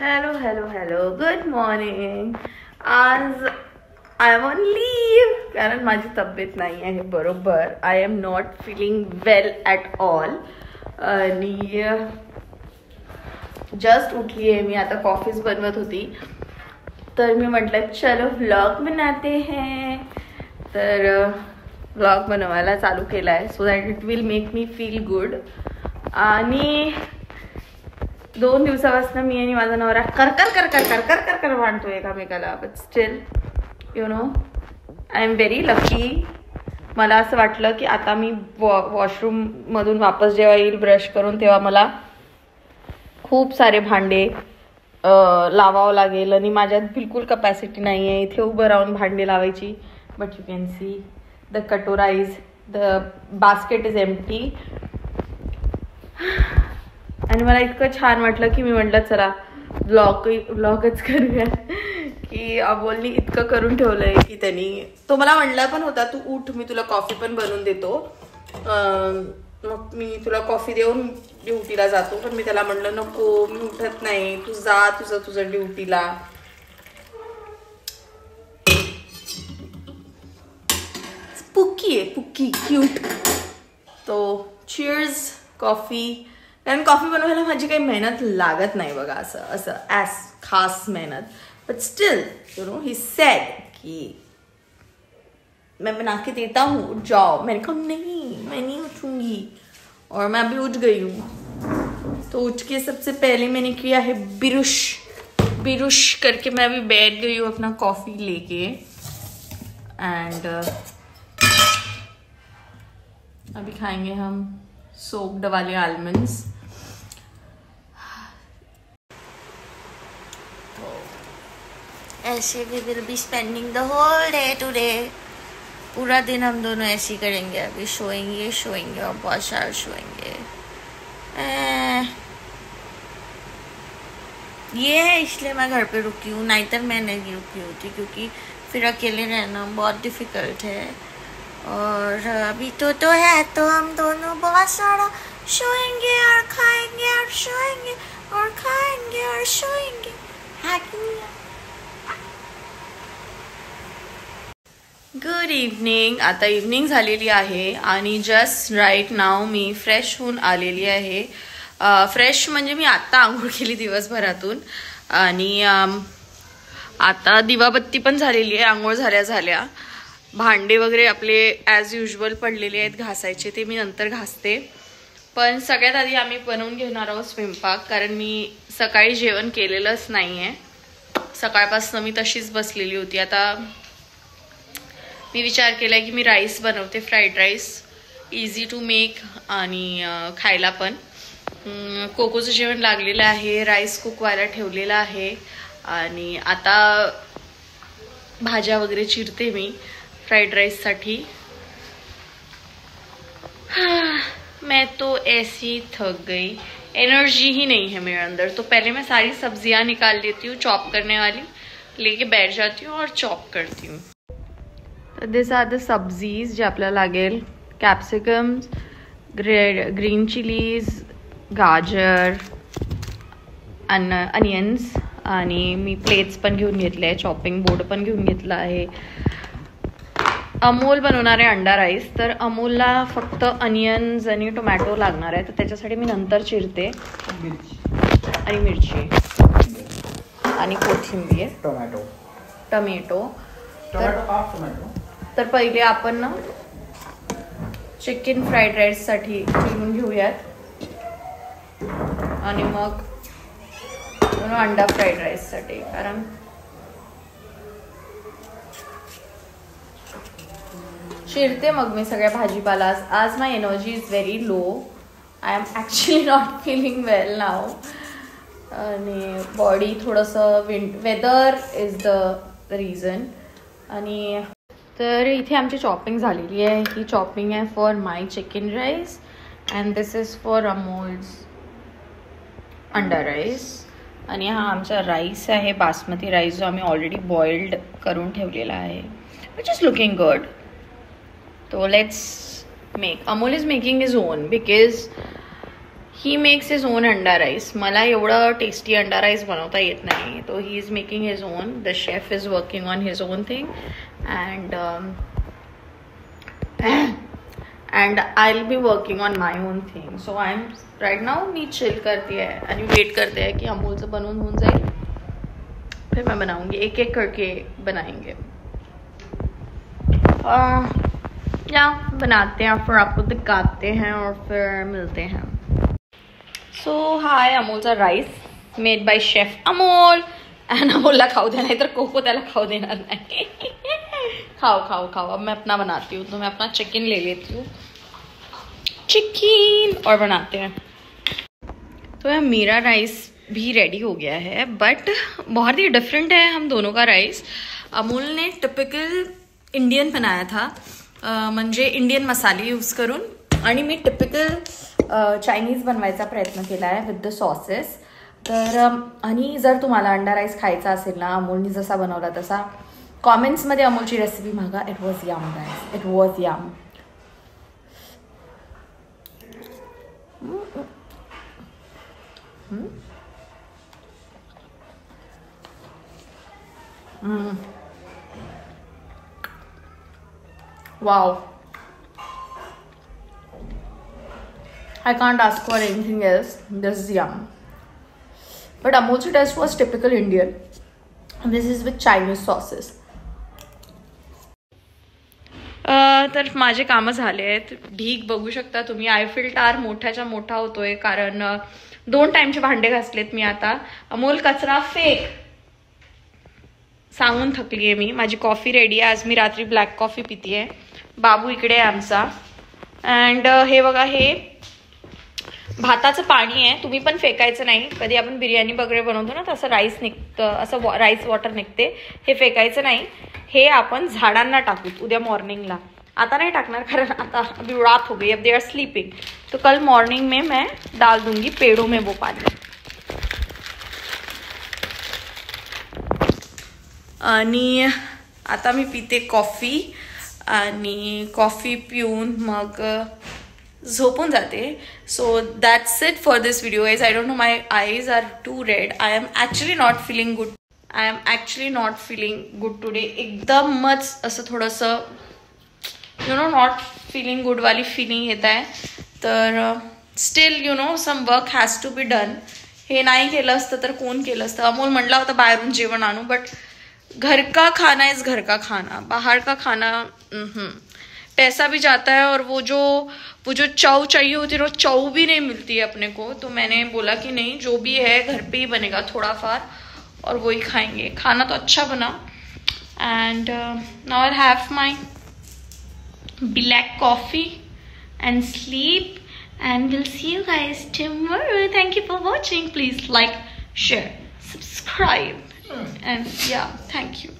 Hello good morning. आज I am on leave कारण माझी तब्येत नाही आहे बरोबर. I am not feeling well at all आणि जस्ट उठली आहे मी. आता कॉफीज बनवत होती तर मी म्हटलं चलो व्लॉग बनाते हैं. तर व्लॉग बनवायला चालू केला आहे so that it will make me feel good. आणि 2 दिवसापासून मी आणि माझा नवरा कर कर कर कर कर कर कर कर भांडतो एकामेकाला. But still you know I am very lucky. मला असं वाटलं की आता मी वॉशरूममधून वापस जेव्हा येईल ब्रश करून तेव्हा मला खूप सारे भांडे लावावं लागेल आणि माझ्यात बिलकुल कपॅसिटी नाही आहे इथे उभं राहून भांडे लावायची. But you can see the katora is the basket is empty. आणि मला इतकं छान वाटलं की मी म्हटलं चला ब्लॉगच करूया. की अमोलनी इतकं करून ठेवलंय की त्यांनी तो मला म्हणला पण होता तू उठ मी तुला कॉफी पण बनवून देतो. मग मी तुला कॉफी देऊन ड्युटीला जातो. पण मी त्याला म्हणलं नको मी उठत नाही तू जा तुझं ड्युटीला. पुक्की आहे पुक्की क्यूट. तो चीअर्स कॉफी. कारण कॉफी बनवायला माझी काही मेहनत लागत नाही बघा असं ॲज खास मेहनत. But still you no he said कि मैं बना के देता हूँ उठ जाओ. मैंने कहा नहीं मैं नहीं उठूंगी और मैं अभी उठ गई हूँ. तो उठ के सबसे पहले मैंने किया है बिरुश करके मैं अभी बैठ गई हूँ अपना कॉफी लेके. एंड अभी खाएंगे हम सोक्ड वाले आलमंड्स. ऐसे we will be spending the whole day today. पूरा दिन हम दोनों ऐसे ही करेंगे. अभी सोएंगे और बहुत सारा सोएंगे. ये है इसलिए मैं घर पे रुकी हूँ. नहीं तो मैं नहीं रुकी होती क्योंकि फिर अकेले रहना बहुत डिफिकल्ट है. और अभी तो है तो हम दोनों बहुत सारा सोएंगे और खाएंगे और सोएंगे और खाएंगे और सोएंगे. Good evening. आता इव्हनिंग झालेली आहे आणि जस्ट राईट नाव मी फ्रेश होऊन आलेली आहे. फ्रेश म्हणजे मी आत्ता आंघोळ केली दिवसभरातून आणि आता दिवाबत्ती पण झालेली आहे. आंघोळ झाल्या भांडे वगैरे आपले ॲज युजल पडलेले आहेत घासायचे ते मी नंतर घासते. पण सगळ्यात आधी आम्ही बनवून घेणार आहोत स्वयंपाक. कारण मी सकाळी जेवण केलेलंच नाही आहे. सकाळपासून मी तशीच बसलेली होती. आता मी विचार केला की मी राईस बनवते. Fried rice easy to make आणि खायला पण. कोकोचं जेवण लागलेलं आहे. राईस कुक व्हायला ठेवलेला आहे आणि आता भाज्या वगैरे चिरते मी फ्राइड राइस साठी. मैं तो ऐसी थक गई. एनर्जी ही नहीं है मेरे अंदर. तो पहले मैं सारी सब्जियां निकाल लेती हूँ चॉप करने वाली लेके बैठ जाती हूँ और चॉप करती हूँ. दिस आर द सब्जीज जे आपल्याला लागेल. कॅप्सिकम्स, ग्रीन चिलीज, गाजर, अनियन्स आणि मी प्लेट्स पण घेऊन घेतले आहे. चॉपिंग बोर्ड पण घेऊन घेतला आहे. अमोल बनवणार आहे अंडा राईस. तर अमोलला फक्त अनियन्स आणि टोमॅटो लागणार आहे तर त्याच्यासाठी मी नंतर चिरते. आणि मिरची आणि कोथिंबीर टोमॅटो. तर पहिले आपण ना चिकन फ्राईड राईस साठी चिरून घेऊयात आणि मग अंडा फ्राईड राईस साठी. कारण चिरते मग मी सगळ्या भाजीपाला. आज my energy is very low. I am actually not feeling well now आणि बॉडी थोडंसं वेदर इज द रिझन. आणि तर इथे आमची चॉपिंग झालेली आहे. ही चॉपिंग आहे for my chicken rice and this is for Amol's anda rice. आणि हा आमचा राईस आहे बासमती राईस जो आम्ही ऑलरेडी बॉइल्ड करून ठेवलेला आहे विच इज लुकिंग गुड. तो let's make. Amol is making his on because he makes his on अंडा राईस. मला एवढं टेस्टी अंडा राईस बनवता येत नाही. तो he is making his on. The chef is working on his on thing and I'll be working on my own thing. So I'm right now me chill करती है आणि वेट करते हैं कि अमूलचं बनवून होऊन जाईल, फिर मैं बनाऊंगी. एक एक करके बनाएंगे. या बनाते हैं, फिर आपको दिखाते हैं और फिर मिलते हैं. सो हाय, अमूलचा rice made by chef Amol. And अमोलला खाऊ द्या, नाही तर कोको त्याला खाऊ देणार नाही. खाओ खाओ खाओ. अब मैं अपना बनाती हूँ. तो मैं अपना चिकन ले लेती हूँ, चिकन, और बनाते हैं. तो यार मेरा राइस भी रेडी हो गया है, बट बहुत ही डिफरेंट है हम दोनों का राइस. अमूल ने टिपिकल इंडियन बनाया था, म्हणजे इंडियन मसाले यूज करून, आणि मी टिपिकल चायनीज बनवायचा प्रयत्न केला आहे विथ द सॉसेस. तर आणि जर तुम्हाला अंडा राईस खायचा असेल ना अमोलनी जसा बनवला तसा, कॉमेंट्समध्ये अमोलची रेसिपी मागा. It was yum guys, it was yum. Wow. I can't ask for anything else. This is yum. But Amol's taste was typical Indian. This is with Chinese sauces. तर माझे कामं झाले आहेत. ढीग बघू शकता तुम्ही. आयफिल टावर मोठ्याच्या मोठा होतोय, कारण 2 टाइमचे भांडे घासलेत मी आता. अमोल कचरा फेक सांगून थकली आहे मी. माझी कॉफी रेडी आहे. आज मी रात्री ब्लॅक कॉफी पितीये. बाबू इकडे आहे आमचा. अँड हे बघा, हे भाताचं पाणी आहे. तुम्ही पण फेकायचं नाही. कधी आपण बिर्याणी वगैरे बनवतो ना तसं राईस निघतं, असं राईस वॉटर निघते. हे फेकायचं नाही. हे आपण झाडांना टाकू उद्या मॉर्निंगला. आता नहीं टाकणार, कारण आता अभी रात हो गई, अब दे आर स्लीपिंग. तो कल मॉर्निंग में मैं डाल दूंगी पेड़ों में वो पानी. आणि आता मी पिते कॉफी, आणि कॉफी पिऊन मग झोपून जाते. So that's it for this video guys. I don't know, my eyes are too red. I am actually not feeling good. I am actually not feeling good today. एकदमच असं थोडंसं you know not feeling good वाली feeling येत आहे. तर still you know some work has to be done. हे नाही केलं असतं तर कोण केलं असतं. अमोल म्हटला होता बाहेरून जेवण आणू, बट घर का खाना इज घर का खाना. बाहर का खाना पैसा भी जाता है, और वो जो चाव चाहिए होती है वो चाव भी नहीं मिलती है अपने को. तो मैंने बोला कि नहीं, जो भी है घर पे ही बनेगा थोड़ा फार, और वही खाएंगे. खाना तो अच्छा बना. End now I have my black coffee and sleep, and we'll see you guys tomorrow. Thank you for watching. Please like, share, subscribe, and yeah, thank you.